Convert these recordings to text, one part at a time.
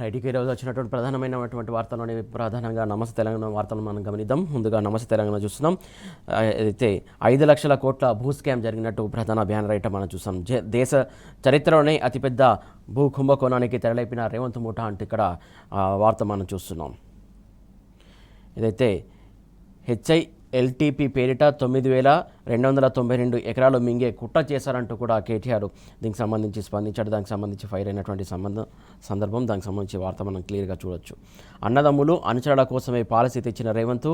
రైట్కి ఈరోజు వచ్చినటువంటి ప్రధానమైనటువంటి వార్తలోని ప్రధానంగా నమస్తే తెలంగాణ వార్తలను మనం గమనిద్దాం. ముందుగా నమస్తే తెలంగాణ చూస్తున్నాం. అయితే 5 లక్షల కోట్ల భూ స్కామ్ జరిగినట్టు ప్రధాన బ్యానర్ ఐటమ్ మనం చూస్తాం. దేశ చరిత్రలోనే అతిపెద్ద భూ కుంభకోణానికి తెరలేపిన రేవంత్ ముఠా అంటే ఇక్కడ వార్త మనం చూస్తున్నాం. ఇదైతే HILTP పేరిట 9,292 ఎకరాలు మింగే కుట్ర చేశారంటూ కూడా కేటీఆర్ దీనికి సంబంధించి స్పందించాడు. దానికి సంబంధించి ఫైర్ అయినటువంటి సందర్భం, దానికి సంబంధించి వార్త మనం క్లియర్గా చూడొచ్చు. అన్నదమ్ములు అనుచరుల కోసమే పాలసీ తెచ్చిన రేవంత్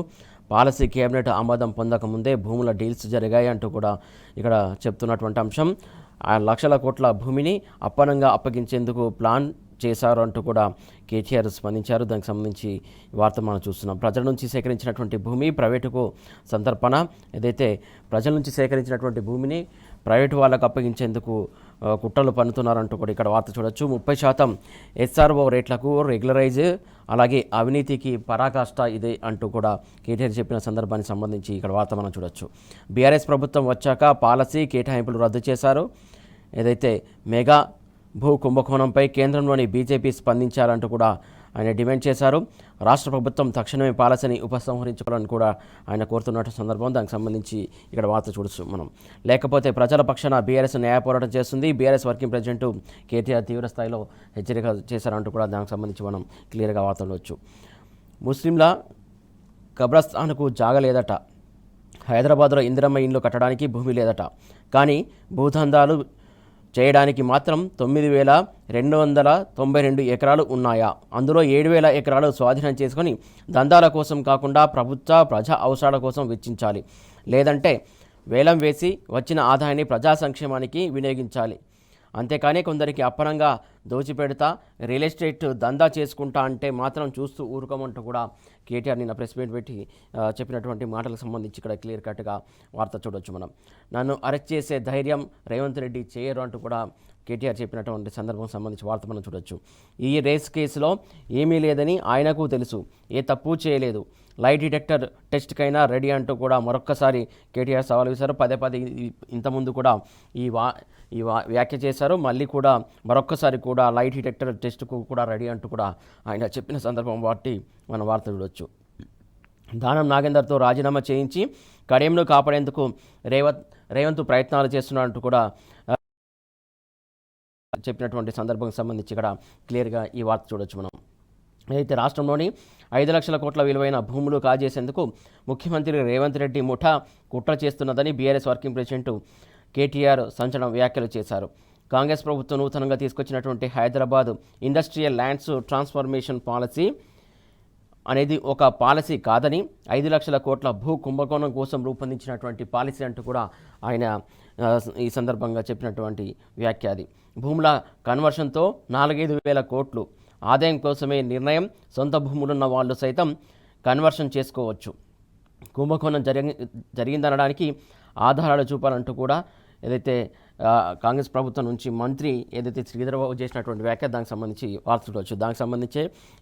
పాలసీ కేబినెట్ ఆమోదం పొందకముందే భూముల డీల్స్ జరిగాయి అంటూ కూడా ఇక్కడ చెప్తున్నటువంటి అంశం. లక్షల కోట్ల భూమిని అప్పనంగా అప్పగించేందుకు ప్లాన్ చేశారు అంటూ కూడా కేటీఆర్ స్పందించారు. దానికి సంబంధించి వార్త మనం చూస్తున్నాం. ప్రజల నుంచి సేకరించినటువంటి భూమి ప్రైవేటుకు సంతర్పణ. ఏదైతే ప్రజల నుంచి సేకరించినటువంటి భూమిని ప్రైవేటు వాళ్ళకు అప్పగించేందుకు కుట్రలు పన్నుతున్నారంటూ కూడా ఇక్కడ వార్త చూడొచ్చు. 30% SRO రేట్లకు రెగ్యులరైజ్, అలాగే అవినీతికి పరాకాష్ట ఇదే అంటూ కూడా కేటీఆర్ చెప్పిన సందర్భానికి సంబంధించి ఇక్కడ వార్త మనం చూడొచ్చు. బీఆర్ఎస్ ప్రభుత్వం వచ్చాక పాలసీ కేటాయింపులు రద్దు చేశారు. ఏదైతే మెగా భూ కుంభకోణంపై కేంద్రంలోని బీజేపీ స్పందించాలంటూ కూడా ఆయన డిమాండ్ చేశారు. రాష్ట్ర ప్రభుత్వం తక్షణమే పాలసీని ఉపసంహరించుకోవాలని కూడా ఆయన కోరుతున్నట్టు సందర్భం. దానికి సంబంధించి ఇక్కడ వార్త చూడొచ్చు మనం. లేకపోతే ప్రజల పక్షాన బీఆర్ఎస్ న్యాయ పోరాటం చేస్తుంది. బీఆర్ఎస్ వర్కింగ్ ప్రెసిడెంట్ కేటీఆర్ తీవ్ర స్థాయిలో హెచ్చరిక చేశారంటూ కూడా దానికి సంబంధించి మనం క్లియర్గా వార్త చూడవచ్చు. ముస్లింల కబ్రస్థాన్కు జాగ లేదట. హైదరాబాద్లో ఇందిరమ్మ ఇండ్లు కట్టడానికి భూమి లేదట. కానీ భూదందాలు చేయడానికి మాత్రం 9,292 ఎకరాలు ఉన్నాయా? అందులో 7,000 ఎకరాలు స్వాధీనం చేసుకొని దందాల కోసం కాకుండా ప్రభుత్వ ప్రజా అవసరాల కోసం వెచ్చించాలి. లేదంటే వేలం వేసి వచ్చిన ఆదాయాన్ని ప్రజా సంక్షేమానికి వినియోగించాలి. అంతేకాని కొందరికి అప్పనంగా దోచిపెడతా రియల్ ఎస్టేట్ దందా చేసుకుంటా అంటే మాత్రం చూస్తూ ఊరుకోమంటూ కూడా కేటీఆర్ నిన్న ప్రెస్ మీట్ పెట్టి చెప్పినటువంటి మాటలకు సంబంధించి ఇక్కడ క్లియర్ కట్గా వార్త చూడొచ్చు మనం. నన్ను అరెస్ట్ చేసే ధైర్యం రేవంత్ రెడ్డి చేయరు అంటూ కూడా కేటీఆర్ చెప్పినటువంటి సందర్భం సంబంధించి వార్త మనం చూడొచ్చు. ఈ రేస్ కేసులో ఏమీ లేదని ఆయనకు తెలుసు, ఏ తప్పు చేయలేదు, లైట్ డిటెక్టర్ టెస్ట్కైనా రెడీ అంటూ కూడా మరొక్కసారి కేటీఆర్ సవాల్ వేశారు. పదే ఇంతకుముందు కూడా ఈ వ్యాఖ్య చేశారు. మళ్ళీ కూడా మరొక్కసారి కూడా లైట్ డిటెక్టర్ టెస్ట్కు కూడా రెడీ అంటూ కూడా ఆయన చెప్పిన సందర్భం బట్టి మన వార్త చూడొచ్చు. దానం నాగేందర్తో రాజీనామా చేయించి కడియంను కాపాడేందుకు రేవంత్ ప్రయత్నాలు చేస్తున్నారంటూ కూడా చెప్పినటువంటి సందర్భం సంబంధించి ఇక్కడ క్లియర్గా ఈ వార్త చూడొచ్చు మనం. అయితే రాష్ట్రంలోని 5 లక్షల కోట్ల విలువైన భూములు కాజేసేందుకు ముఖ్యమంత్రి రేవంత్ రెడ్డి ముఠా కుట్ర చేస్తున్నదని బీఆర్ఎస్ వర్కింగ్ ప్రెసిడెంట్ కేటీఆర్ సంచలన వ్యాఖ్యలు చేశారు. కాంగ్రెస్ ప్రభుత్వం నూతనంగా తీసుకొచ్చినటువంటి Hyderabad industrial lands transformation policy అనేది ఒక పాలసీ కాదని 5 లక్షల కోట్ల భూ కుంభకోణం కోసం రూపొందించినటువంటి పాలసీ అంటూ కూడా ఆయన ఈ సందర్భంగా చెప్పినటువంటి వ్యాఖ్య అది. భూముల కన్వర్షన్తో 4-5 వేల కోట్లు ఆదాయం కోసమే నిర్ణయం. సొంత భూములున్న వాళ్ళు సైతం కన్వర్షన్ చేసుకోవచ్చు. కుంభకోణం జరిగిందనడానికి ఆధారాలు చూపాలంటూ కూడా ఏదైతే కాంగ్రెస్ ప్రభుత్వం నుంచి మంత్రి ఏదైతే శ్రీధరబాబు చేసినటువంటి వ్యాఖ్య దానికి సంబంధించి వార్త చూడవచ్చు. దానికి సంబంధించి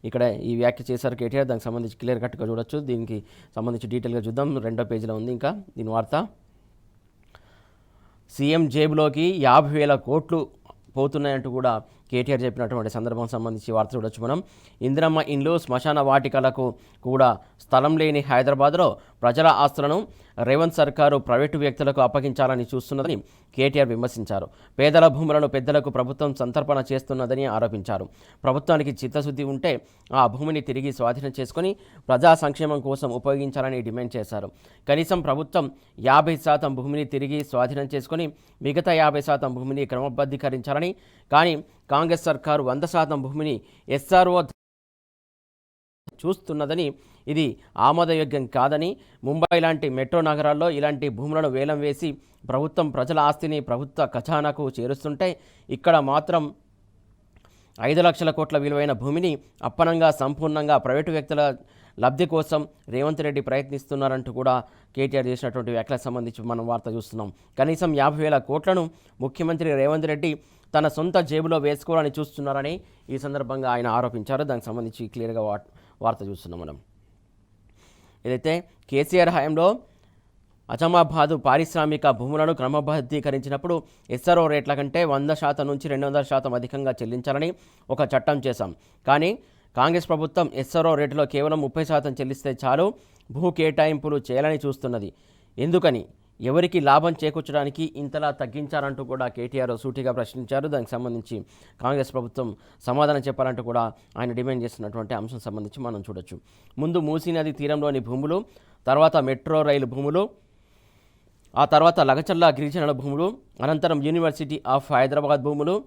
ఇక్కడ ఈ వ్యాఖ్య చేశారు కేటీఆర్. దానికి సంబంధించి క్లియర్ కట్గా చూడొచ్చు. దీనికి సంబంధించి డీటెయిల్గా చూద్దాం. 2వ పేజీలో ఉంది ఇంకా దీని వార్త. సీఎం జేబులోకి 50,000 కోట్లు పోతున్నాయంటూ కూడా కేటీఆర్ చెప్పినటువంటి సందర్భం సంబంధించి వార్త చూడొచ్చు మనం. ఇందిరమ్మ ఇండ్లు, శ్మశాన వాటికలకు కూడా స్థలం లేని హైదరాబాద్లో ప్రజల ఆస్తులను రేవంత్ సర్కారు ప్రైవేటు వ్యక్తులకు అప్పగించాలని చూస్తున్నదని కేటీఆర్ విమర్శించారు. పేదల భూములను పెద్దలకు ప్రభుత్వం సంతర్పణ చేస్తున్నదని ఆరోపించారు. ప్రభుత్వానికి చిత్తశుద్ధి ఉంటే ఆ భూమిని తిరిగి స్వాధీనం చేసుకుని ప్రజా సంక్షేమం కోసం ఉపయోగించాలని డిమాండ్ చేశారు. కనీసం ప్రభుత్వం 50% భూమిని తిరిగి స్వాధీనం చేసుకుని మిగతా 50% భూమిని క్రమబద్ధీకరించాలని, కానీ కాంగ్రెస్ సర్కారు 100% భూమిని SRO చూస్తున్నదని, ఇది ఆమోదయోగ్యం కాదని, ముంబై లాంటి మెట్రో నగరాల్లో ఇలాంటి భూములను వేలం వేసి ప్రభుత్వం ప్రజల ఆస్తిని ప్రభుత్వ ఖజానాకు చేరుస్తుంటే ఇక్కడ మాత్రం 5 లక్షల కోట్ల విలువైన భూమిని అప్పనంగా సంపూర్ణంగా ప్రైవేటు వ్యక్తుల లబ్ధి కోసం రేవంత్ రెడ్డి ప్రయత్నిస్తున్నారంటూ కూడా కేటీఆర్ చేసినటువంటి వ్యాఖ్యలకు సంబంధించి మనం వార్త చూస్తున్నాం. కనీసం 50,000 కోట్లను ముఖ్యమంత్రి రేవంత్ రెడ్డి తన సొంత జేబులో వేసుకోవాలని చూస్తున్నారని ఈ సందర్భంగా ఆయన ఆరోపించారు. దానికి సంబంధించి క్లియర్గా వార్త చూస్తున్నాం మనం. ఏదైతే కేసీఆర్ హయాంలో అజమాబాదు పారిశ్రామిక భూములను క్రమబద్ధీకరించినప్పుడు ఎస్ఆర్ఓ రేట్ల కంటే 100% నుంచి 200% అధికంగా చెల్లించాలని ఒక చట్టం చేశాం. కానీ కాంగ్రెస్ ప్రభుత్వం ఎస్ఆర్ఓ రేటులో కేవలం 30% చెల్లిస్తే చాలు భూ కేటాయింపులు చేయాలని చూస్తున్నది. ఎందుకని, ఎవరికి లాభం చేకూర్చడానికి ఇంతలా తగ్గించారంటూ కూడా కేటీఆర్ సూటిగా ప్రశ్నించారు. దానికి సంబంధించి కాంగ్రెస్ ప్రభుత్వం సమాధానం చెప్పాలంటూ కూడా ఆయన డిమాండ్ చేస్తున్నటువంటి అంశం సంబంధించి మనం చూడొచ్చు. ముందు మూసీ నది తీరంలోని భూములు, తర్వాత మెట్రో రైలు భూములు, ఆ తర్వాత లగచర్ల గిరిజనుల భూములు, అనంతరం యూనివర్సిటీ ఆఫ్ హైదరాబాద్ భూములు,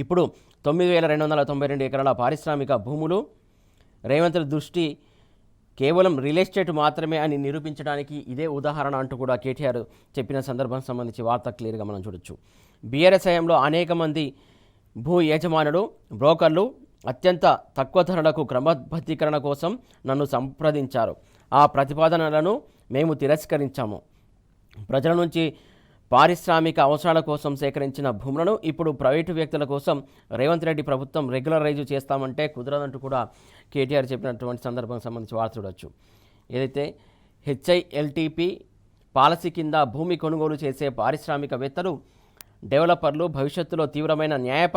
ఇప్పుడు 9,292 ఎకరాల పారిశ్రామిక భూములు. రేవంత్ దృష్టి కేవలం రియల్ ఎస్టేట్ మాత్రమే అని నిరూపించడానికి ఇదే ఉదాహరణ అంటూ కూడా కేటీఆర్ చెప్పిన సందర్భం సంబంధించి వార్త క్లియర్గా మనం చూడొచ్చు. బీఆర్ఎస్ హయాంలో అనేక మంది భూ యజమానులు, బ్రోకర్లు అత్యంత తక్కువ ధరలకు క్రమబద్ధీకరణ కోసం నన్ను సంప్రదించారు. ఆ ప్రతిపాదనలను మేము తిరస్కరించాము. ప్రజల నుంచి పారిశ్రామిక అవసరాల కోసం సేకరించిన భూములను ఇప్పుడు ప్రైవేటు వ్యక్తుల కోసం రేవంత్ రెడ్డి ప్రభుత్వం రెగ్యులరైజ్ చేస్తామంటే కుదరదంటూ కూడా కేటీఆర్ చెప్పినటువంటి సందర్భం సంబంధించి వార్త చూడవచ్చు. ఏదైతే హెచ్ఐఎల్టీపీ పాలసీ కింద భూమి కొనుగోలు చేసే పారిశ్రామికవేత్తలు, డెవలపర్లు భవిష్యత్తులో తీవ్రమైన న్యాయ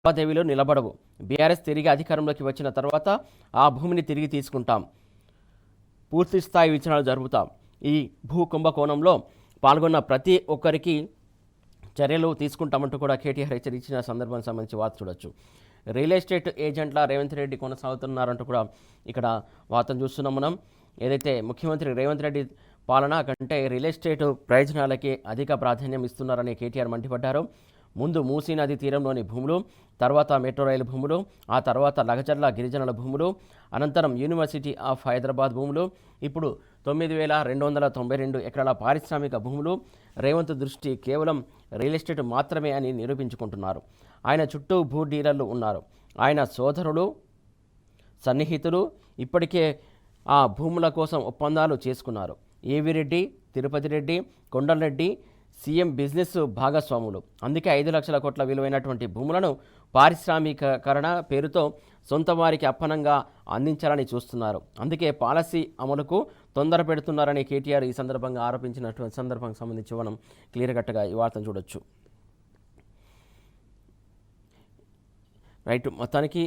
లావాదేవీలు నిలబడవు. బీఆర్ఎస్ తిరిగి అధికారంలోకి వచ్చిన తర్వాత ఆ భూమిని తిరిగి తీసుకుంటాం, పూర్తి స్థాయి విచారణలు జరుపుతాం. ఈ భూ కుంభకోణంలో పాల్గొన్న ప్రతి ఒక్కరికి చర్యలు తీసుకుంటామంటూ కూడా కేటీఆర్ హెచ్చరించిన సందర్భానికి సంబంధించి వార్త చూడొచ్చు. రియల్ ఎస్టేట్ ఏజెంట్ల రేవంత్ రెడ్డి కొనసాగుతున్నారంటూ కూడా ఇక్కడ వార్తను చూస్తున్నాం మనం. ఏదైతే ముఖ్యమంత్రి రేవంత్ రెడ్డి పాలన కంటే రియల్ ఎస్టేట్ ప్రయోజనాలకి అధిక ప్రాధాన్యం ఇస్తున్నారని కేటీఆర్ మండిపడ్డారు. ముందు మూసీ నది తీరంలోని భూములు, తర్వాత మెట్రో రైలు భూములు, ఆ తర్వాత లగచర్ల గిరిజనుల భూములు, అనంతరం యూనివర్సిటీ ఆఫ్ హైదరాబాద్ భూములు, ఇప్పుడు 9,292 ఎకరాల పారిశ్రామిక భూములు. రేవంత్ దృష్టి కేవలం రియల్ ఎస్టేట్ మాత్రమే అని నిరూపించుకుంటున్నారు. ఆయన చుట్టూ భూ డీలర్లు ఉన్నారు. ఆయన సోదరులు, సన్నిహితులు ఇప్పటికే ఆ భూముల కోసం ఒప్పందాలు చేసుకున్నారు. ఏవి రెడ్డి, తిరుపతి రెడ్డి, కొండలరెడ్డి సీఎం బిజినెస్ భాగస్వాములు. అందుకే 5 లక్షల కోట్ల విలువైనటువంటి భూములను పారిశ్రామికీకరణ పేరుతో సొంత వారికి అప్పనంగా అందించాలని చూస్తున్నారు. అందుకే పాలసీ అమలుకు తొందర పెడుతున్నారని కేటీఆర్ ఈ సందర్భంగా ఆరోపించినటువంటి సందర్భానికి సంబంధించి మనం క్లియర్ కట్గా ఈ వార్తను చూడొచ్చు. రైట్, మొత్తానికి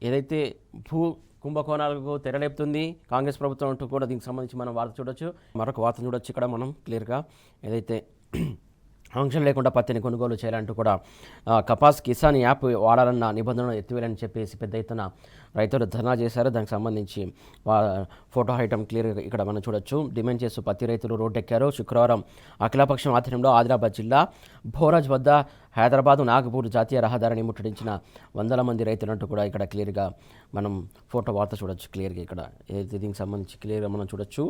ఏదైతే భూ కుంభకోణాలకు తెరలేపుతుంది కాంగ్రెస్ ప్రభుత్వం అంటూ కూడా దీనికి సంబంధించి మనం వార్త చూడొచ్చు. మరొక వార్త చూడొచ్చు ఇక్కడ మనం క్లియర్గా. ఏదైతే ఆంక్షలు లేకుండా పత్తిని కొనుగోలు చేయాలంటూ కూడా కపాస్ కిసాన్ యాప్ వాడాలన్న నిబంధనలు ఎత్తివేయాలని చెప్పేసి పెద్ద ఎత్తున రైతులు ధర్నా చేశారు. దానికి సంబంధించి ఫోటో ఐటమ్ క్లియర్గా ఇక్కడ మనం చూడొచ్చు. డిమాండ్ చేస్తూ పత్తి రైతులు రోడ్డెక్కారు. శుక్రవారం అఖిలపక్షం ఆధ్వర్యంలో ఆదిలాబాద్ జిల్లా భోరాజ్ వద్ద హైదరాబాద్ నాగపూర్ జాతీయ రహదారిని ముట్టడించిన 100 మంది రైతులంటూ కూడా ఇక్కడ క్లియర్గా మనం ఫోటో వార్త చూడొచ్చు. క్లియర్గా ఇక్కడ ఏదైతే దీనికి సంబంధించి క్లియర్గా మనం చూడొచ్చు.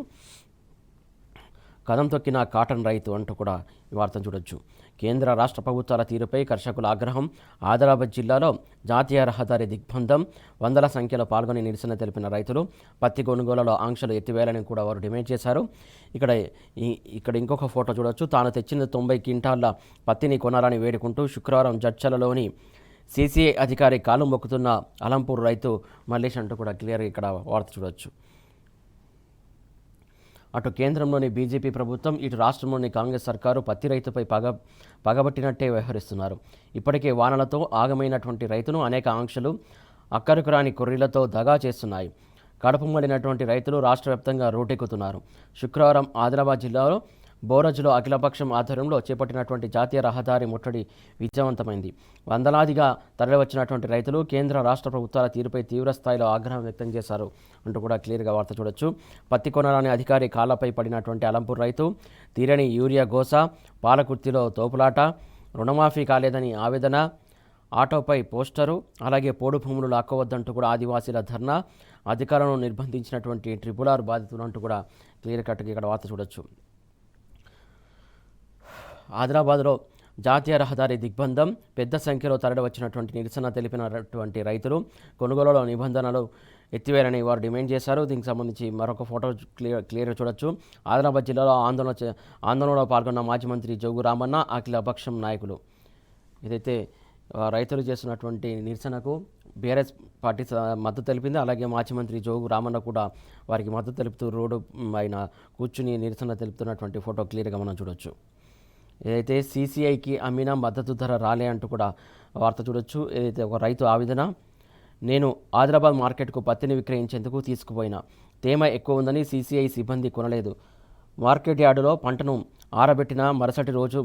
కదం తొక్కిన కాటన్ రైతు అంటూ కూడా ఈ వార్తను చూడొచ్చు. కేంద్ర రాష్ట్ర ప్రభుత్వాల తీరుపై కర్షకుల ఆగ్రహం. ఆదిలాబాద్ జిల్లాలో జాతీయ రహదారి దిగ్బంధం. 100ల సంఖ్యలో పాల్గొని నిరసన తెలిపిన రైతులు పత్తి కొనుగోలులో ఆంక్షలు ఎత్తివేయాలని కూడా వారు డిమాండ్ చేశారు. ఇక్కడ ఇంకొక ఫోటో చూడొచ్చు. తాను తెచ్చిన 90 క్వింటాళ్ల పత్తిని కొనాలని వేడుకుంటూ శుక్రవారం జడ్చలలోని సీసీఐ అధికారి కాలు మొక్కుతున్న అలంపూర్ రైతు మల్లేష్ అంటూ కూడా క్లియర్గా ఇక్కడ వార్త చూడొచ్చు. అటు కేంద్రంలోని బీజేపీ ప్రభుత్వం, ఇటు రాష్ట్రంలోని కాంగ్రెస్ సర్కారు పత్తి రైతుపై పగబట్టినట్టే వ్యవహరిస్తున్నారు. ఇప్పటికే వానలతో ఆగమైనటువంటి రైతును అనేక ఆంక్షలు, అక్కరకు రాని కొర్రీలతో దగా చేస్తున్నాయి. కడుపు మళ్ళినటువంటి రైతులు రాష్ట్ర వ్యాప్తంగా రోడ్డెక్కుతున్నారు. శుక్రవారం ఆదిలాబాద్ జిల్లాలో బోరజ్లో అఖిలపక్షం ఆధ్వర్యంలో చేపట్టినటువంటి జాతీయ రహదారి ముట్టడి విజయవంతమైంది. వందలాదిగా తరలివచ్చినటువంటి రైతులు కేంద్ర రాష్ట్ర ప్రభుత్వాల తీరుపై తీవ్ర స్థాయిలో ఆగ్రహం వ్యక్తం చేశారు అంటూ కూడా క్లియర్గా వార్త చూడొచ్చు. పత్తి కొనాలని అధికారి కాళ్లపై పడినటువంటి అలంపూర్ రైతు, తీరని యూరియా గోస, పాలకుర్తిలో తోపులాట, రుణమాఫీ కాలేదని ఆవేదన, ఆటోపై పోస్టరు, అలాగే పోడు భూములు లాక్కోవద్దంటూ కూడా ఆదివాసీల ధర్నా, అధికారులను నిర్బంధించినటువంటి ట్రిపుల్ ఆర్ బాధితులు అంటూ కూడా క్లియర్ కట్గా ఇక్కడ వార్త చూడొచ్చు. ఆదిలాబాద్లో జాతీయ రహదారి దిగ్బంధం. పెద్ద సంఖ్యలో తరలి వచ్చినటువంటి నిరసన తెలిపినటువంటి రైతులు కొనుగోలులో నిబంధనలు ఎత్తివేయాలని వారు డిమాండ్ చేశారు. దీనికి సంబంధించి మరొక ఫోటో క్లియర్గా చూడొచ్చు. ఆదిలాబాద్ జిల్లాలో ఆందోళనలో పాల్గొన్న మాజీ మంత్రి జోగు రామన్న, అఖిలపక్షం నాయకులు. ఏదైతే రైతులు చేస్తున్నటువంటి నిరసనకు బీఆర్ఎస్ పార్టీ మద్దతు తెలిపింది. అలాగే మాజీ మంత్రి జోగు రామన్న కూడా వారికి మద్దతు తెలుపుతూ రోడ్డు ఆయన కూర్చుని నిరసన తెలుపుతున్నటువంటి ఫోటో క్లియర్గా మనం చూడొచ్చు. ఏదైతే సీసీఐకి అమ్మిన మద్దతు ధర రాలే అంటూ కూడా వార్త చూడొచ్చు. ఏదైతే ఒక రైతు ఆవేదన, నేను ఆదిలాబాద్ మార్కెట్కు పత్తిని విక్రయించేందుకు తీసుకుపోయిన తేమ ఎక్కువ ఉందని సీసీఐ సిబ్బంది కొనలేదు. మార్కెట్ యార్డులో పంటను ఆరబెట్టిన మరుసటి రోజు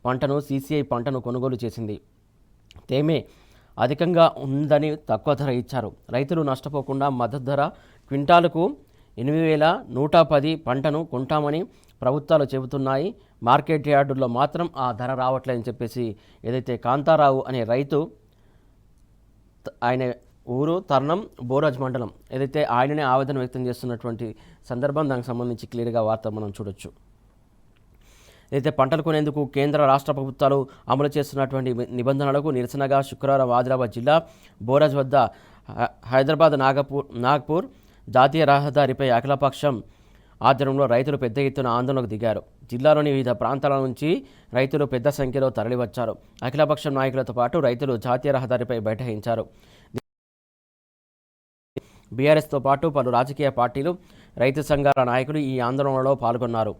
పంటను సీసీఐ పంటను కొనుగోలు చేసింది. తేమే అధికంగా ఉందని తక్కువ ధర ఇచ్చారు. రైతులు నష్టపోకుండా మద్దతు ధర క్వింటాలకు 8,110 పంటను కొంటామని ప్రభుత్వాలు చెబుతున్నాయి. మార్కెట్ యార్డుల్లో మాత్రం ఆ ధర రావట్లేదని చెప్పేసి ఏదైతే కాంతారావు అనే రైతు, ఆయన ఊరు తర్నం బోరాజ్ మండలం, ఏదైతే ఆయననే ఆవేదన వ్యక్తం చేస్తున్నటువంటి సందర్భం, దానికి సంబంధించి క్లియర్గా వార్త మనం చూడొచ్చు. అయితే పంటలు కొనేందుకు కేంద్ర రాష్ట్ర ప్రభుత్వాలు అమలు చేస్తున్నటువంటి నిబంధనలకు నిరసనగా శుక్రవారం ఆదిలాబాద్ జిల్లా బోరాజ్ వద్ద హైదరాబాద్ నాగ్పూర్ జాతీయ రహదారిపై అఖిలపక్షం ఆధ్వర్యంలో రైతులు పెద్ద ఎత్తున ఆందోళనకు దిగారు. జిల్లాలోని వివిధ ప్రాంతాల నుంచి రైతులు పెద్ద సంఖ్యలో తరలివచ్చారు. అఖిలపక్షం నాయకులతో పాటు రైతులు జాతీయ రహదారిపై బైఠాయించారు. బీఆర్ఎస్తో పాటు పలు రాజకీయ పార్టీలు, రైతు సంఘాల నాయకులు ఈ ఆందోళనలో పాల్గొన్నారు.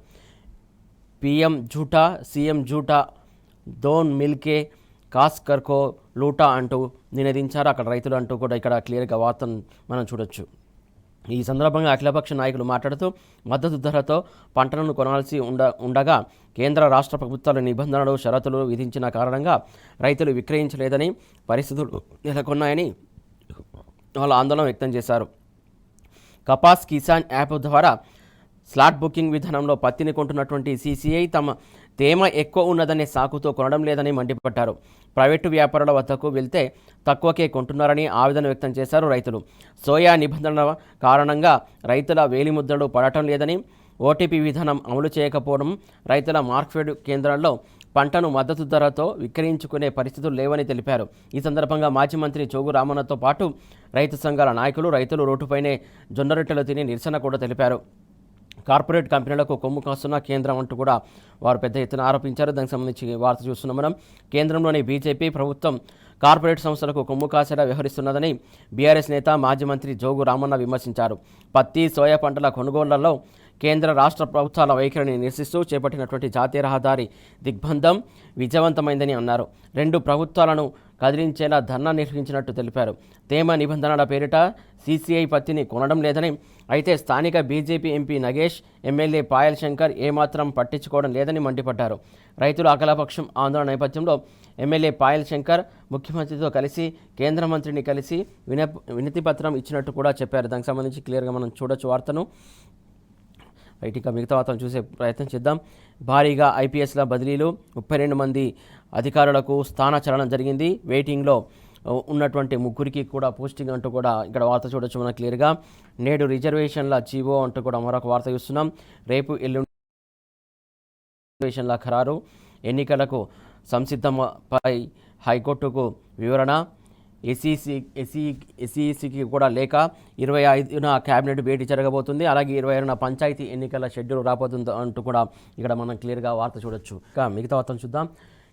పీఎం జూటా, సీఎం జూటా, దోన్ మిల్కే, కాస్కర్కో లూటా అంటూ నినదించారు అక్కడ రైతులు అంటూ కూడా ఇక్కడ క్లియర్గా వార్తను మనం చూడొచ్చు. ఈ సందర్భంగా అఖిలపక్ష నాయకులు మాట్లాడుతూ మద్దతు ధరతో పంటలను కొనాల్సి ఉండగా కేంద్ర రాష్ట్ర ప్రభుత్వాల నిబంధనలు, షరతులు విధించిన కారణంగా రైతులు విక్రయించలేదని, పరిస్థితులు నెలకొన్నాయని వాళ్ళు ఆందోళన వ్యక్తం చేశారు. కపాస్ కిసాన్ యాప్ ద్వారా స్లాట్ బుకింగ్ విధానంలో పత్తిని కొంటున్నటువంటి సీసీఐ తమ తేమ ఎక్కువ ఉన్నదనే సాకుతో కొనడం లేదని మండిపడ్డారు. ప్రైవేటు వ్యాపారుల వద్దకు వెళ్తే తక్కువకే కొంటున్నారని ఆవేదన వ్యక్తం చేశారు రైతులు. సోయా నిబంధనల కారణంగా రైతుల వేలిముద్రలు పడటం లేదని, ఓటీపీ విధానం అమలు చేయకపోవడం, రైతుల మార్కెట్ కేంద్రాల్లో పంటను మద్దతు ధరతో విక్రయించుకునే పరిస్థితులు లేవని తెలిపారు. ఈ సందర్భంగా మాజీ మంత్రి జోగు రామన్నతో పాటు రైతు సంఘాల నాయకులు రైతులు రోడ్డుపైనే జొన్న రొట్టెలు తిని నిరసన కూడా తెలిపారు. కార్పొరేట్ కంపెనీలకు కొమ్ము కాస్తున్న కేంద్రం అంటూ కూడా వారు పెద్ద ఎత్తున ఆరోపించారు. దానికి సంబంధించి వార్త చూస్తున్నాం మనం. కేంద్రంలోని బీజేపీ ప్రభుత్వం కార్పొరేట్ సంస్థలకు కొమ్ము కాసేలా వ్యవహరిస్తున్నదని బీఆర్ఎస్ నేత మాజీ మంత్రి జోగు రామన్న విమర్శించారు. పత్తి, సోయా పంటల కొనుగోళ్లలో కేంద్ర రాష్ట్ర ప్రభుత్వాల వైఖరిని నిరసిస్తూ చేపట్టినటువంటి జాతీయ రహదారి దిగ్బంధం విజయవంతమైందని అన్నారు. రెండు ప్రభుత్వాలను కదిలించేలా ధర్నా నిర్వహించినట్టు తెలిపారు. తేమ నిబంధనల పేరిట సీసీఐ పత్తిని కొనడం లేదని, అయితే స్థానిక BJP MP Nagesh, MLA Payal Shankar ఏమాత్రం పట్టించుకోవడం లేదని మండిపడ్డారు. రైతుల అఖిలపక్షం ఆందోళన నేపథ్యంలో ఎమ్మెల్యే పాయల్ శంకర్ ముఖ్యమంత్రితో కలిసి కేంద్ర మంత్రిని కలిసి వినతి పత్రం ఇచ్చినట్టు కూడా చెప్పారు. దానికి సంబంధించి క్లియర్గా మనం చూడొచ్చు వార్తను. రైట్, ఇంకా మిగతా వార్తను చూసే ప్రయత్నం చేద్దాం. భారీగా ఐపీఎస్ల బదిలీలు, 32 మంది అధికారులకు స్థానచలనం జరిగింది. వెయిటింగ్లో ఉన్నటువంటి 3 కూడా పోస్టింగ్ అంటూ కూడా ఇక్కడ వార్త చూడొచ్చు మనం క్లియర్గా. నేడు రిజర్వేషన్ల జీవో అంటూ కూడా మరొక వార్త చూస్తున్నాం. రేపు ఎల్లుండి రిజర్వేషన్ల ఖరారు, ఎన్నికలకు సంసిద్ధంపై హైకోర్టుకు వివరణ, ఎస్ఈసికి కూడా లేక 25న క్యాబినెట్ భేటీ జరగబోతుంది. అలాగే 26న పంచాయతీ ఎన్నికల షెడ్యూల్ రాబోతుంది అంటూ కూడా ఇక్కడ మనం క్లియర్గా వార్త చూడొచ్చు. ఇంకా మిగతా వార్తను చూద్దాం.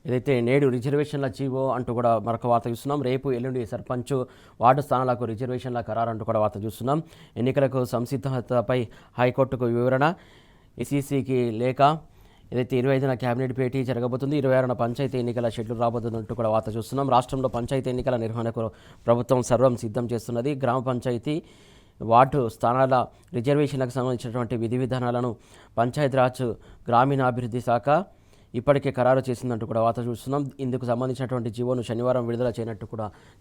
ఏదైతే నేడు రిజర్వేషన్ల జీవో అంటూ కూడా మరొక వార్త చూస్తున్నాం. రేపు ఎల్లుండి సర్పంచ్, వార్డు స్థానాలకు రిజర్వేషన్ల ఖరారు అంటూ కూడా వార్త చూస్తున్నాం. ఎన్నికలకు సంసిద్ధతపై హైకోర్టుకు వివరణ, ఎస్ఈసికి లేక ఏదైతే 25న క్యాబినెట్ భేటీ జరగబోతుంది, 26న పంచాయతీ ఎన్నికల షెడ్యూల్ రాబోతుందంటూ కూడా వార్త చూస్తున్నాం. రాష్ట్రంలో పంచాయతీ ఎన్నికల నిర్వహణకు ప్రభుత్వం సర్వం సిద్ధం చేస్తున్నది. గ్రామ పంచాయతీ, వార్డు స్థానాల రిజర్వేషన్లకు సంబంధించినటువంటి విధి విధానాలను పంచాయతీరాజ్ గ్రామీణాభివృద్ధి శాఖ ఇప్పటికే ఖరారు చేసిందంటూ కూడా వార్త చూస్తున్నాం. ఇందుకు సంబంధించినటువంటి జీవోను శనివారం విడుదల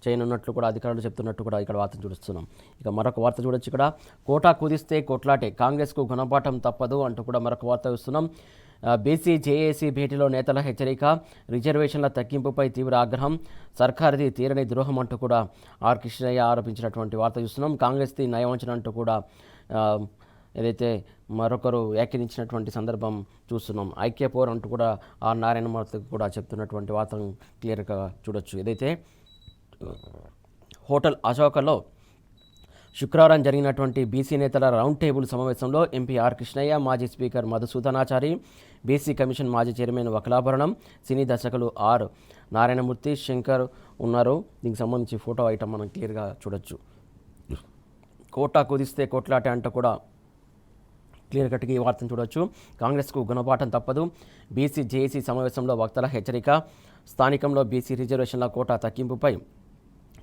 చేయనున్నట్లు కూడా అధికారులు చెప్తున్నట్టు కూడా ఇక్కడ వార్త చూస్తున్నాం. ఇక మరొక వార్త చూడొచ్చు. ఇక్కడ కోటా కుదిస్తే కొట్లాటే, కాంగ్రెస్కు గుణపాఠం తప్పదు అంటూ కూడా మరొక వార్త చూస్తున్నాం. బీసీ జేఏసీ భేటీలో నేతల హెచ్చరిక, రిజర్వేషన్ల తగ్గింపుపై తీవ్ర ఆగ్రహం, సర్కారుది తీరని ద్రోహం అంటూ కూడా ఆర్ కృష్ణయ్య ఆరోపించినటువంటి వార్త చూస్తున్నాం. కాంగ్రెస్ది నయవంచన అంటూ కూడా ఏదైతే మరొకరు వ్యాఖ్యానించినటువంటి సందర్భం చూస్తున్నాం. ఐక్యపోర్ అంటూ కూడా ఆర్ నారాయణమూర్తి కూడా చెప్తున్నటువంటి వార్తను క్లియర్గా చూడొచ్చు. ఏదైతే హోటల్ అశోకలో శుక్రవారం జరిగినటువంటి బీసీ నేతల రౌండ్ టేబుల్ సమావేశంలో ఎంపీ ఆర్ కృష్ణయ్య, మాజీ స్పీకర్ మధుసూదనాచారి, బీసీ కమిషన్ మాజీ చైర్మన్ వకలాభరణం, సినీ దర్శకులు ఆర్ నారాయణమూర్తి, శంకర్ ఉన్నారు. దీనికి సంబంధించి ఫోటో ఐటమ్ మనం క్లియర్గా చూడొచ్చు. కోటా కుదిస్తే కొట్లాట అంటూ కూడా క్లియర్ కట్గా ఈ వార్తను చూడొచ్చు. కాంగ్రెస్కు గుణపాఠం తప్పదు. బీసీ జేఏసీ సమావేశంలో వక్తల హెచ్చరిక. స్థానికంలో బీసీ రిజర్వేషన్ల కోటా తగ్గింపుపై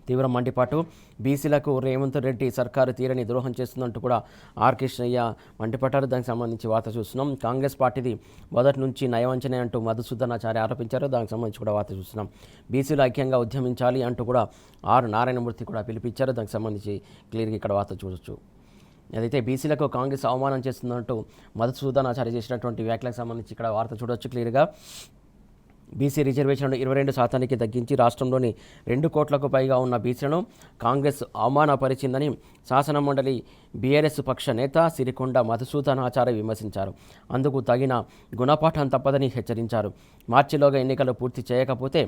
తీవ్ర మండిపాటు. బీసీలకు రేవంత్ రెడ్డి సర్కారు తీరని ద్రోహం చేస్తుందంటూ కూడా ఆర్ కృష్ణయ్య మండిపడ్డారు. దానికి సంబంధించి వార్త చూస్తున్నాం. కాంగ్రెస్ పార్టీది మొదటి నుంచి నయవంచనే అంటూ మధుసూదనాచారి ఆరోపించారు. దానికి సంబంధించి కూడా వార్త చూస్తున్నాం. బీసీలు ఐక్యంగా ఉద్యమించాలి అంటూ కూడా ఆర్ నారాయణమూర్తి కూడా పిలిపించారు. దానికి సంబంధించి క్లియర్గా ఇక్కడ వార్త చూడొచ్చు. అదైతే బీసీలకు కాంగ్రెస్ అవమానం చేస్తుందంటూ మధుసూదనాచారి చేసినటువంటి వ్యాఖ్యలకు సంబంధించి ఇక్కడ వార్త చూడొచ్చు క్లియర్గా. బీసీ రిజర్వేషన్లు 22% తగ్గించి రాష్ట్రంలోని 2 కోట్లకు పైగా ఉన్న బీసీలను కాంగ్రెస్ అవమానపరిచిందని శాసనమండలి బీఆర్ఎస్ పక్ష నేత సిరికొండ మధుసూదనాచారి విమర్శించారు. అందుకు తగిన గుణపాఠం తప్పదని హెచ్చరించారు. మార్చిలోగా ఎన్నికలు పూర్తి చేయకపోతే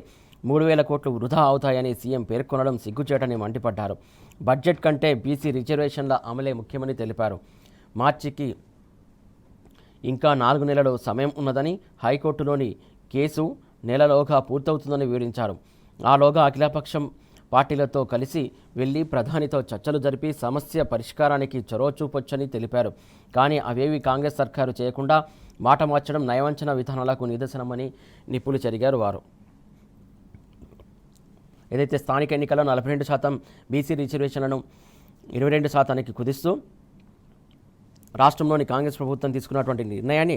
3,000 కోట్లు వృధా అవుతాయని సీఎం పేర్కొనడం సిగ్గుచేటని మండిపడ్డారు. బడ్జెట్ కంటే బీసీ రిజర్వేషన్ల అమలే ముఖ్యమని తెలిపారు. మార్చికి ఇంకా 4 నెలలు సమయం ఉన్నదని, హైకోర్టులోని కేసు నెలలోగా పూర్తవుతుందని వివరించారు. ఆలోగా అఖిలపక్షం పార్టీలతో కలిసి వెళ్లి ప్రధానితో చర్చలు జరిపి సమస్య పరిష్కారానికి చొరవ చూపొచ్చని తెలిపారు. కానీ అవేవి కాంగ్రెస్ సర్కారు చేయకుండా మాట మార్చడం నయవంచన విధానాలకు నిదర్శనమని నిప్పులు చెరిగారు వారు. ఏదైతే స్థానిక ఎన్నికల్లో 42% బీసీ రిజర్వేషన్లను 22% కుదిస్తూ రాష్ట్రంలోని కాంగ్రెస్ ప్రభుత్వం తీసుకున్నటువంటి నిర్ణయాన్ని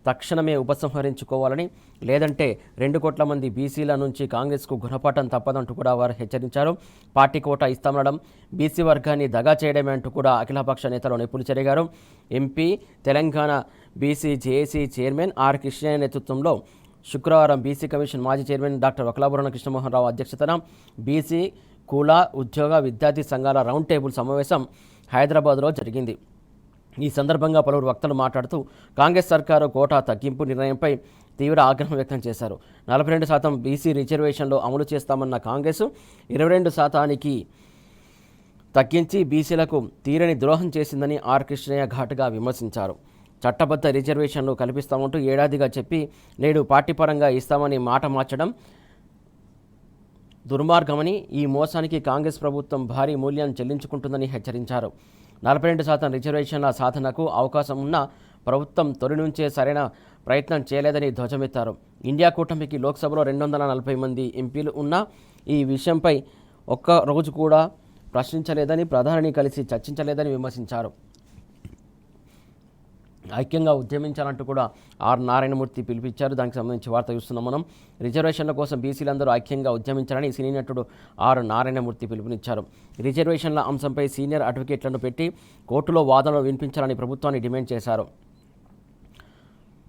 తక్షణమే ఉపసంహరించుకోవాలని, లేదంటే 2 కోట్ల మంది బీసీల నుంచి కాంగ్రెస్కు గుణపాఠం తప్పదంటూ కూడా వారు హెచ్చరించారు. పార్టీ కోటా ఇస్తామనడం బీసీ వర్గాన్ని దగా చేయడమే అంటూ కూడా అఖిలపక్ష నేతలు నిప్పులు చెరిగారు. MP Telangana BC JAC chairman R Krishnaiah నేతృత్వంలో శుక్రవారం బీసీ కమిషన్ మాజీ చైర్మన్ డాక్టర్ వకలాభరణ కృష్ణమోహన్ రావు అధ్యక్షతన బీసీ, కుల, ఉద్యోగ, విద్యార్థి సంఘాల రౌండ్ టేబుల్ సమావేశం హైదరాబాద్లో జరిగింది. ఈ సందర్భంగా పలువురు వక్తలు మాట్లాడుతూ కాంగ్రెస్ సర్కారు కోటా తగ్గింపు నిర్ణయంపై తీవ్ర ఆగ్రహం వ్యక్తం చేశారు. 42% బీసీ రిజర్వేషన్లు అమలు చేస్తామన్న కాంగ్రెస్ 22% తగ్గించి బీసీలకు తీరని ద్రోహం చేసిందని ఆర్ కృష్ణయ్య ఘాటుగా విమర్శించారు. చట్టబద్ధ రిజర్వేషన్లు కల్పిస్తామంటూ ఏడాదిగా చెప్పి నేడు పార్టీ పరంగా ఇస్తామని మాట మార్చడం దుర్మార్గమని, ఈ మోసానికి కాంగ్రెస్ ప్రభుత్వం భారీ మూల్యం చెల్లించుకుంటుందని హెచ్చరించారు. 42% రిజర్వేషన్ల సాధనకు అవకాశం ఉన్న ప్రభుత్వం తొలి నుంచే సరైన ప్రయత్నం చేయలేదని ధ్వజమెత్తారు. ఇండియా కూటమికి లోక్సభలో 240 మంది ఎంపీలు ఉన్నా ఈ విషయంపై ఒక్క రోజు కూడా ప్రశ్నించలేదని, ప్రధానిని కలిసి చర్చించలేదని విమర్శించారు. ఐక్యంగా ఉద్యమించాలంటూ కూడా ఆర్ నారాయణమూర్తి పిలిపించారు. దానికి సంబంధించి వార్త చూస్తున్నాం మనం. రిజర్వేషన్ల కోసం బీసీలందరూ ఐక్యంగా ఉద్యమించాలని సినీ నటుడు ఆర్ నారాయణమూర్తి పిలుపునిచ్చారు. రిజర్వేషన్ల అంశంపై సీనియర్ అడ్వకేట్లను పెట్టి కోర్టులో వాదనలు వినిపించాలని ప్రభుత్వాన్ని డిమాండ్ చేశారు.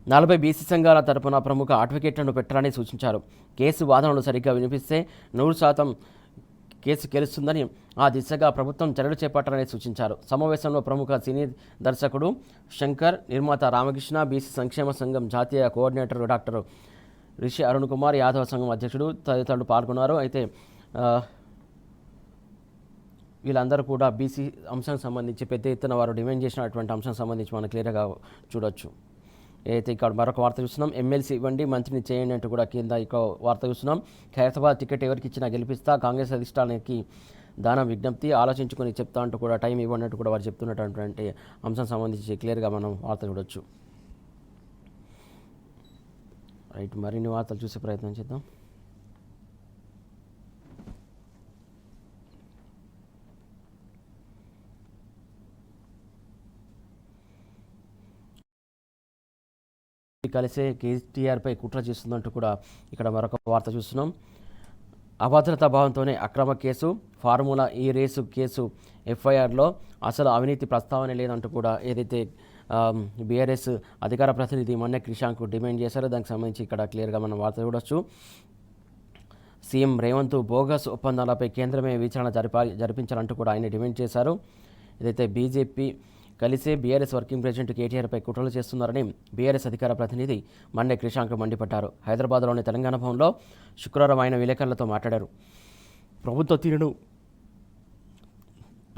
40 బీసీ సంఘాల తరపున ప్రముఖ అడ్వకేట్లను పెట్టాలని సూచించారు. కేసు వాదనలు సరిగ్గా వినిపిస్తే 100% కేసు గెలుస్తుందని, ఆ దిశగా ప్రభుత్వం చర్యలు చేపట్టాలని సూచించారు. సమావేశంలో ప్రముఖ సినీ దర్శకుడు శంకర్, నిర్మాత రామకృష్ణ, బీసీ సంక్షేమ సంఘం జాతీయ కోఆర్డినేటర్ డాక్టర్ రిషి అరుణ్ కుమార్, యాదవ సంఘం అధ్యక్షుడు తదితరులు పాల్గొన్నారు. అయితే వీళ్ళందరూ కూడా బీసీ అంశానికి సంబంధించి పెద్ద ఎత్తున వారు డిమాండ్ చేసినటువంటి అంశానికి సంబంధించి మనం క్లియర్గా చూడొచ్చు. అయితే ఇక్కడ మరొక వార్త చూస్తున్నాం. ఎమ్మెల్సీ ఇవ్వండి, మంత్రిని చేయండి అంటూ కూడా కింద ఇక వార్త చూస్తున్నాం. ఖైరతాబాద్ టికెట్ ఎవరికి ఇచ్చినా గెలిపిస్తా, కాంగ్రెస్ అధిష్టానానికి దానం విజ్ఞప్తి, ఆలోచించుకొని చెప్తా అంటూ కూడా టైం ఇవ్వనట్టు కూడా వారు చెప్తున్నటువంటి అంశం సంబంధించి క్లియర్గా మనం వార్త చూడొచ్చు. రైట్, మరిన్ని వార్తలు చూసే ప్రయత్నం చేద్దాం. కలిసే కేటీఆర్పై కుట్ర చేస్తుందంటూ కూడా ఇక్కడ మరొక వార్త చూస్తున్నాం. అభద్రతా భావంతోనే అక్రమ కేసు, ఫార్ములా ఈ రేసు కేసు ఎఫ్ఐఆర్లో అసలు అవినీతి ప్రస్తావన లేదంటూ కూడా ఏదైతే బీఆర్ఎస్ అధికార ప్రతినిధి మన్నె క్రిషాంక్ డిమాండ్ చేశారో దానికి సంబంధించి ఇక్కడ క్లియర్గా మనం వార్త చూడొచ్చు. సీఎం రేవంత్ బోగస్ ఒప్పందాలపై కేంద్రమే విచారణ జరిపించాలంటూ కూడా ఆయన డిమాండ్ చేశారు. ఏదైతే బీజేపీ కలిసే బీఆర్ఎస్ వర్కింగ్ ప్రెసిడెంట్ కేటీఆర్పై కుట్రలు చేస్తున్నారని బీఆర్ఎస్ అధికార ప్రతినిధి మన్నె క్రిషాంక్ మండిపడ్డారు. హైదరాబాద్లోని తెలంగాణ భవన్లో శుక్రవారం ఆయన విలేకరులతో మాట్లాడారు. ప్రభుత్వ తీరును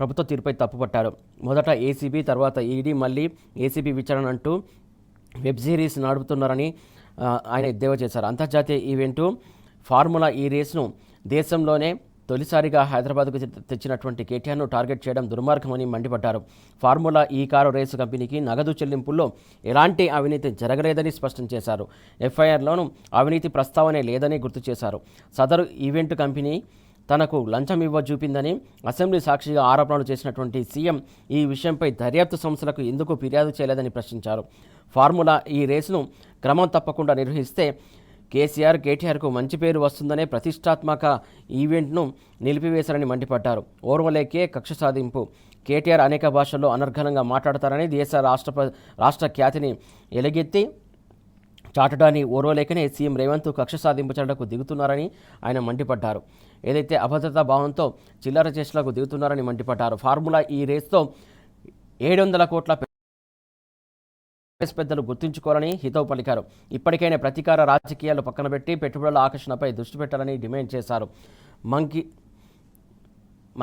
ప్రభుత్వ తీరుపై తప్పుపట్టారు. మొదట ఏసీబీ, తర్వాత ఈడీ, మళ్ళీ ఏసీబీ విచారణ అంటూ వెబ్ సిరీస్ నడుపుతున్నారని ఆయన ఎద్దేవా చేశారు. అంతర్జాతీయ ఈవెంటు ఫార్ములా ఈ రేసును దేశంలోనే తొలిసారిగా హైదరాబాద్కు తెచ్చినటువంటి కేటీఆర్ను టార్గెట్ చేయడం దుర్మార్గమని మండిపడ్డారు. ఫార్ములా ఈ కారు రేసు కంపెనీకి నగదు చెల్లింపుల్లో ఎలాంటి అవినీతి జరగలేదని స్పష్టం చేశారు. ఎఫ్ఐఆర్లోనూ అవినీతి ప్రస్తావనే లేదని గుర్తు చేశారు. సదరు ఈవెంట్ కంపెనీ తనకు లంచం చూపిందని అసెంబ్లీ సాక్షిగా ఆరోపణలు చేసినటువంటి సీఎం ఈ విషయంపై దర్యాప్తు సంస్థలకు ఎందుకు ఫిర్యాదు చేయలేదని ప్రశ్నించారు. ఫార్ములా ఈ రేసును క్రమం తప్పకుండా నిర్వహిస్తే కేటీఆర్కు మంచి పేరు వస్తుందనే ప్రతిష్టాత్మక ఈవెంట్ను నిలిపివేశారని మండిపడ్డారు. ఓర్వలేకే కక్ష సాధింపు. కేటీఆర్ అనేక భాషల్లో అనర్గళంగా మాట్లాడతారని, దేశ రాష్ట్ర ఖ్యాతిని ఎలుగెత్తి చాటడాన్ని ఓర్వలేకనే సీఎం రేవంత్ కక్ష సాధింపు చర్యలకు దిగుతున్నారని ఆయన మండిపడ్డారు. ఏదైతే అభద్రతా భావంతో చిల్లర చేష్టలకు దిగుతున్నారని మండిపడ్డారు. ఫార్ములా ఈ రేస్తో 700 కోట్ల పెద్దలు గుర్తుంచుకోవాలని హితవు పలికారు. ఇప్పటికైనా ప్రతీకార రాజకీయాలు పక్కనబెట్టి పెట్టుబడుల ఆకర్షణపై దృష్టి పెట్టాలని డిమాండ్ చేశారు.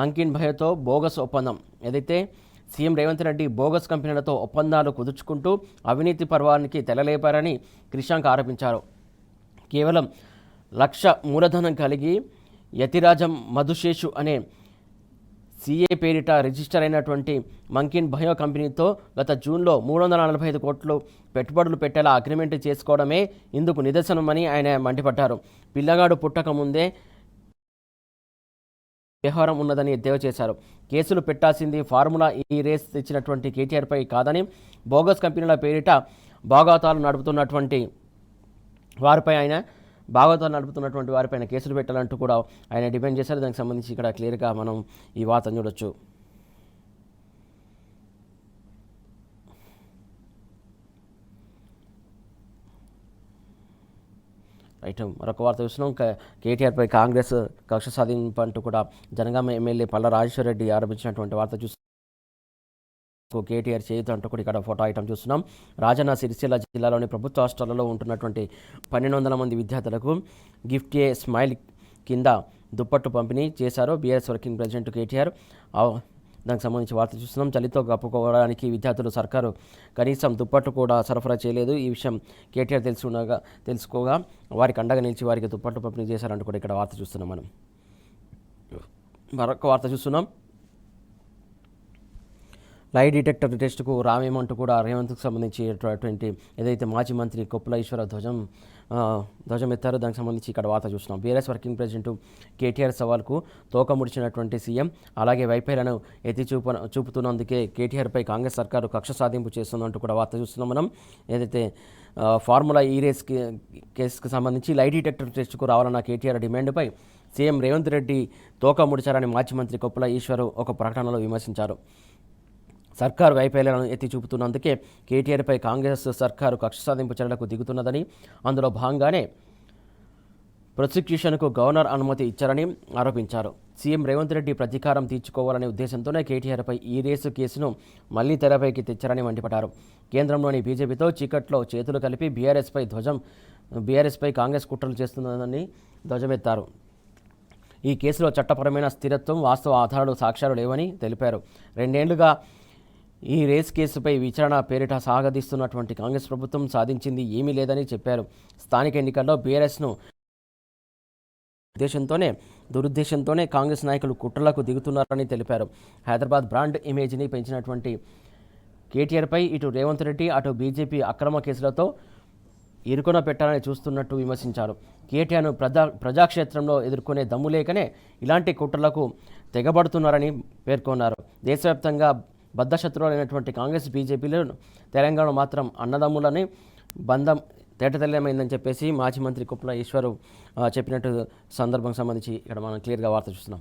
మంకిన్ భయతో బోగస్ ఒప్పందం. ఏదైతే సీఎం రేవంత్ రెడ్డి బోగస్ కంపెనీలతో ఒప్పందాలు కుదుర్చుకుంటూ అవినీతి పర్వానికి తెలలేపారని క్రిషాంక్ ఆరోపించారు. కేవలం 1,00,000 మూలధనం కలిగి యతిరాజం మధుశేషు అనే సీఏ పేరిట రిజిస్టర్ అయినటువంటి మంకిన్ బయో కంపెనీతో గత జూన్లో 345 కోట్లు పెట్టుబడులు పెట్టేలా అగ్రిమెంట్ చేసుకోవడమే ఇందుకు నిదర్శనమని ఆయన మండిపడ్డారు. పిల్లగాడు పుట్టక ముందే వ్యవహారం ఉన్నదని ఎద్దేవా చేశారు. కేసులు పెట్టాల్సింది ఫార్ములా ఈ రేస్ తెచ్చినటువంటి కేటీఆర్పై కాదని, బోగస్ కంపెనీల పేరిట భాగవతాలు నడుపుతున్నటువంటి వారిపైన కేసులు పెట్టాలంటూ కూడా ఆయన డిమాండ్ చేశారు. దానికి సంబంధించి ఇక్కడ క్లియర్గా మనం ఈ వార్తను చూడొచ్చు. రైట్, మరొక వార్త చూస్తున్నాం. కేటీఆర్పై కాంగ్రెస్ కక్ష సాధింపు అంటూ కూడా జనగామ ఎమ్మెల్యే పల్లా రాజేశ్వరరెడ్డి ఆరోపించినటువంటి వార్త చూస్తున్నాం. కేటీఆర్ చేయుత అంటూ కూడా ఇక్కడ ఫోటో ఐటమ్ చూస్తున్నాం. రాజన్న సిరిసిల్ల జిల్లాలోని ప్రభుత్వ హాస్టళ్లలో ఉంటున్నటువంటి 1,200 మంది విద్యార్థులకు గిఫ్ట్ ఏ స్మైల్ కింద దుప్పట్టు పంపిణీ చేశారు బీఆర్ఎస్ వర్కింగ్ ప్రెసిడెంట్ కేటీఆర్. దానికి సంబంధించి వార్త చూస్తున్నాం. చలితో కప్పుకోవడానికి విద్యార్థులు సర్కారు కనీసం దుప్పట్లు కూడా సరఫరా చేయలేదు. ఈ విషయం కేటీఆర్ తెలుసుకోగా వారికి అండగా నిలిచి వారికి దుప్పట్లు పంపిణీ చేశారంటూ కూడా ఇక్కడ వార్త చూస్తున్నాం. మనం మరొక వార్త చూస్తున్నాం. లై డిటెక్టర్ టెస్టుకు రామేమంటూ కూడా రేవంత్కు సంబంధించినటువంటి ఏదైతే మాజీ మంత్రి కొప్పుల ఈశ్వర ధ్వజం ఎత్తారో దానికి సంబంధించి ఇక్కడ వార్త చూస్తున్నాం. బీఆర్ఎస్ వర్కింగ్ ప్రెసిడెంట్ కేటీఆర్ సవాల్కు తోక ముడిచినటువంటి సీఎం, అలాగే వైఫల్యాలను చూపుతున్నందుకే కేటీఆర్పై కాంగ్రెస్ సర్కారు కక్ష సాధింపు చేస్తుందంటూ కూడా వార్త చూస్తున్నాం. మనం ఏదైతే ఫార్ములా ఈ రేస్ కేసుకు సంబంధించి లై డిటెక్టర్ టెస్టుకు రావాలన్న కేటీఆర్ డిమాండ్పై సీఎం రేవంత్ రెడ్డి తోక ముడిచారని మాజీ మంత్రి కొప్పుల ఈశ్వర్ ఒక ప్రకటనలో విమర్శించారు. సర్కారు వైఫల్యాలను ఎత్తి చూపుతున్నందుకే కేటీఆర్పై కాంగ్రెస్ సర్కారు కక్ష సాధింపు చర్యలకు దిగుతున్నదని, అందులో భాగంగానే ప్రాసిక్యూషన్కు గవర్నర్ అనుమతి ఇచ్చారని ఆరోపించారు. సీఎం రేవంత్ రెడ్డి ప్రతీకారం తీర్చుకోవాలనే ఉద్దేశంతోనే కేటీఆర్పై ఈ రేసు కేసును మళ్లీ తెరపైకి తెచ్చారని మండిపడ్డారు. కేంద్రంలోని బీజేపీతో చీకట్లో చేతులు కలిపి బీఆర్ఎస్పై కాంగ్రెస్ కుట్రలు చేస్తున్నదని ధ్వజమెత్తారు. ఈ కేసులో చట్టపరమైన స్థిరత్వం, వాస్తవ ఆధారాలు, సాక్ష్యాలు లేవని తెలిపారు. 2 ఏళ్లుగా ఈ రేస్ కేసుపై విచారణ పేరిట సాగదీస్తున్నటువంటి కాంగ్రెస్ ప్రభుత్వం సాధించింది ఏమీ లేదని చెప్పారు. స్థానిక ఎన్నికల్లో బీఆర్ఎస్ను దురుద్దేశంతోనే కాంగ్రెస్ నాయకులు కుట్రలకు దిగుతున్నారని తెలిపారు. హైదరాబాద్ బ్రాండ్ ఇమేజ్ని పెంచినటువంటి కేటీఆర్పై ఇటు రేవంత్ రెడ్డి, అటు బీజేపీ అక్రమ కేసులతో ఇరుకున పెట్టాలని చూస్తున్నట్టు విమర్శించారు. కేటీఆర్ను ప్రజాక్షేత్రంలో ఎదుర్కొనే దమ్ము లేకనే ఇలాంటి కుట్రలకు తెగబడుతున్నారని పేర్కొన్నారు. దేశవ్యాప్తంగా బద్ధశత్రువులైనటువంటి కాంగ్రెస్, బీజేపీలు తెలంగాణ మాత్రం అన్నదమ్ములని బంధం తేటతెల్లమైందని చెప్పేసి మాజీ మంత్రి కొప్పుల ఈశ్వర్ చెప్పినట్టు సందర్భం సంబంధించి ఇక్కడ మనం క్లియర్గా వార్త చూస్తున్నాం.